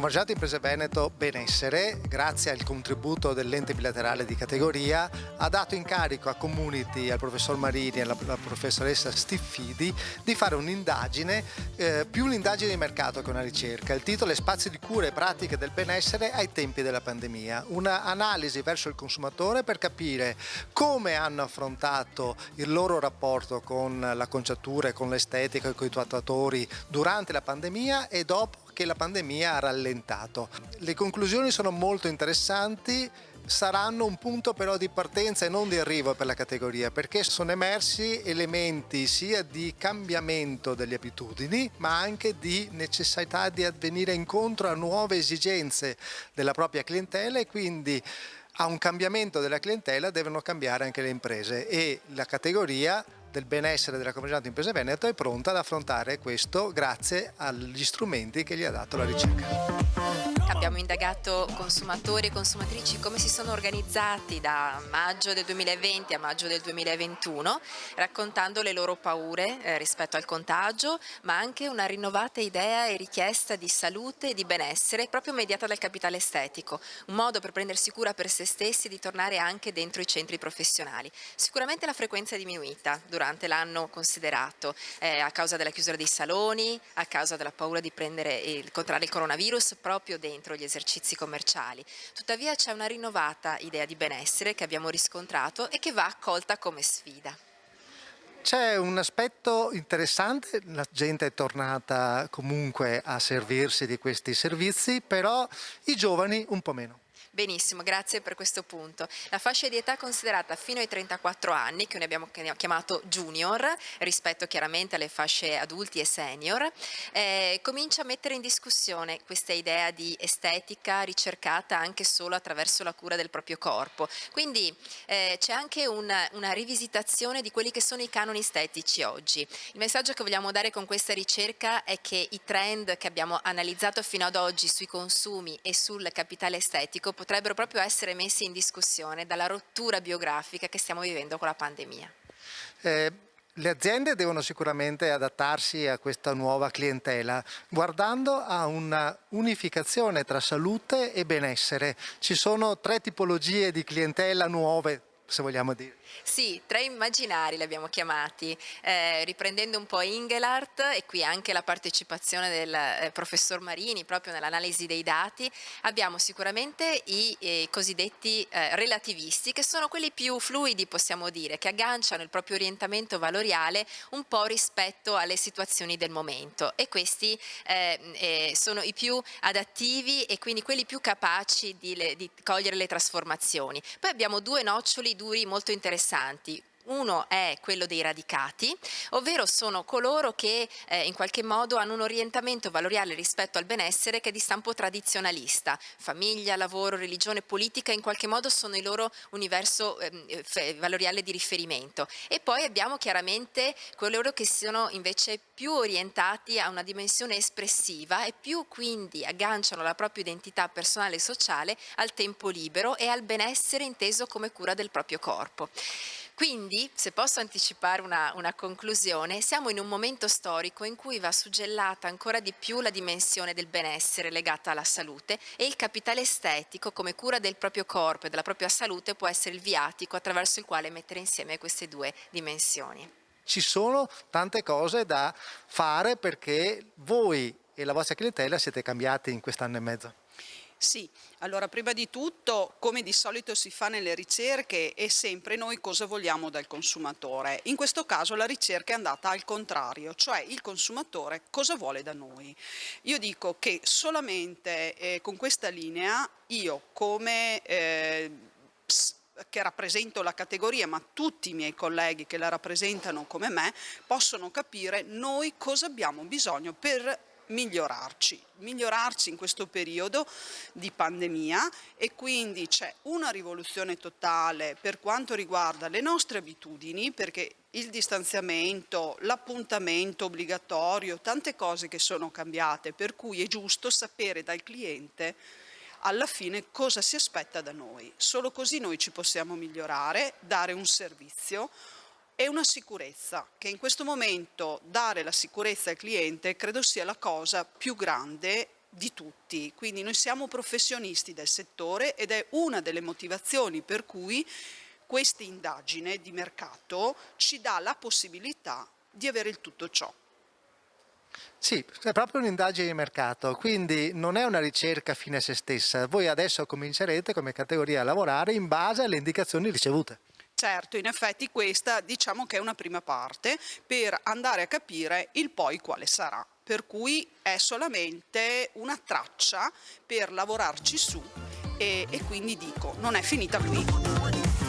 Convergente Imprese Veneto Benessere, grazie al contributo dell'ente bilaterale di categoria, ha dato incarico a Community, al professor Marini e alla professoressa Stiffidi di fare un'indagine, più un'indagine di mercato che una ricerca. Il titolo è Spazi di cura e pratiche del benessere ai tempi della pandemia. Una analisi verso il consumatore per capire come hanno affrontato il loro rapporto con l'acconciatura e con l'estetica e con i tatuatori durante la pandemia e dopo che la pandemia ha rallentato. Le conclusioni sono molto interessanti, saranno un punto però di partenza e non di arrivo per la categoria, perché sono emersi elementi sia di cambiamento delle abitudini, ma anche di necessità di venire incontro a nuove esigenze della propria clientela e quindi a un cambiamento della clientela devono cambiare anche le imprese e la categoria del benessere della Convergente Imprese Veneto è pronta ad affrontare questo grazie agli strumenti che gli ha dato la ricerca. Abbiamo indagato consumatori e consumatrici come si sono organizzati da maggio del 2020 a maggio del 2021, raccontando le loro paure rispetto al contagio, ma anche una rinnovata idea e richiesta di salute e di benessere proprio mediata dal capitale estetico, un modo per prendersi cura per se stessi e di tornare anche dentro i centri professionali. Sicuramente la frequenza è diminuita durante l'anno considerato a causa della chiusura dei saloni, a causa della paura di prendere e contrarre il coronavirus proprio dentro gli esercizi commerciali. Tuttavia c'è una rinnovata idea di benessere che abbiamo riscontrato e che va accolta come sfida. C'è un aspetto interessante, la gente è tornata comunque a servirsi di questi servizi, però i giovani un po' meno. Benissimo, grazie per questo punto. La fascia di età considerata fino ai 34 anni, che noi abbiamo chiamato junior, rispetto chiaramente alle fasce adulti e senior, comincia a mettere in discussione questa idea di estetica ricercata anche solo attraverso la cura del proprio corpo. Quindi c'è anche una rivisitazione di quelli che sono i canoni estetici oggi. Il messaggio che vogliamo dare con questa ricerca è che i trend che abbiamo analizzato fino ad oggi sui consumi e sul capitale estetico potrebbero proprio essere messi in discussione dalla rottura biografica che stiamo vivendo con la pandemia. Le aziende devono sicuramente adattarsi a questa nuova clientela, guardando a una unificazione tra salute e benessere. Ci sono 3 tipologie di clientela nuove, se vogliamo dire. Sì, 3 immaginari li abbiamo chiamati, riprendendo un po' Engelhardt e qui anche la partecipazione del professor Marini proprio nell'analisi dei dati, abbiamo sicuramente i cosiddetti relativisti, che sono quelli più fluidi possiamo dire, che agganciano il proprio orientamento valoriale un po' rispetto alle situazioni del momento e questi sono i più adattivi e quindi quelli più capaci di cogliere le trasformazioni. Poi abbiamo 2 noccioli duri molto interessanti. Uno è quello dei radicati, ovvero sono coloro che in qualche modo hanno un orientamento valoriale rispetto al benessere che è di stampo tradizionalista. Famiglia, lavoro, religione, politica in qualche modo sono il loro universo valoriale di riferimento. E poi abbiamo chiaramente coloro che sono invece più orientati a una dimensione espressiva e più quindi agganciano la propria identità personale e sociale al tempo libero e al benessere inteso come cura del proprio corpo. Quindi, se posso anticipare una conclusione, siamo in un momento storico in cui va suggellata ancora di più la dimensione del benessere legata alla salute e il capitale estetico come cura del proprio corpo e della propria salute può essere il viatico attraverso il quale mettere insieme queste 2 dimensioni. Ci sono tante cose da fare perché voi e la vostra clientela siete cambiati in quest'anno e mezzo. Sì, allora prima di tutto, come di solito si fa nelle ricerche, è sempre noi cosa vogliamo dal consumatore. In questo caso la ricerca è andata al contrario, cioè il consumatore cosa vuole da noi. Io dico che solamente con questa linea io come che rappresento la categoria, ma tutti i miei colleghi che la rappresentano come me, possono capire noi cosa abbiamo bisogno per migliorarci in questo periodo di pandemia e quindi c'è una rivoluzione totale per quanto riguarda le nostre abitudini, perché il distanziamento, l'appuntamento obbligatorio, tante cose che sono cambiate, per cui è giusto sapere dal cliente alla fine cosa si aspetta da noi. Solo così noi ci possiamo migliorare, dare un servizio e una sicurezza, che in questo momento dare la sicurezza al cliente credo sia la cosa più grande di tutti, quindi noi siamo professionisti del settore ed è una delle motivazioni per cui questa indagine di mercato ci dà la possibilità di avere il tutto ciò. Sì, è proprio un'indagine di mercato, quindi non è una ricerca fine a se stessa. Voi adesso comincerete come categoria a lavorare in base alle indicazioni ricevute. Certo, in effetti questa diciamo che è una prima parte per andare a capire il poi quale sarà, per cui è solamente una traccia per lavorarci su e quindi dico, non è finita qui.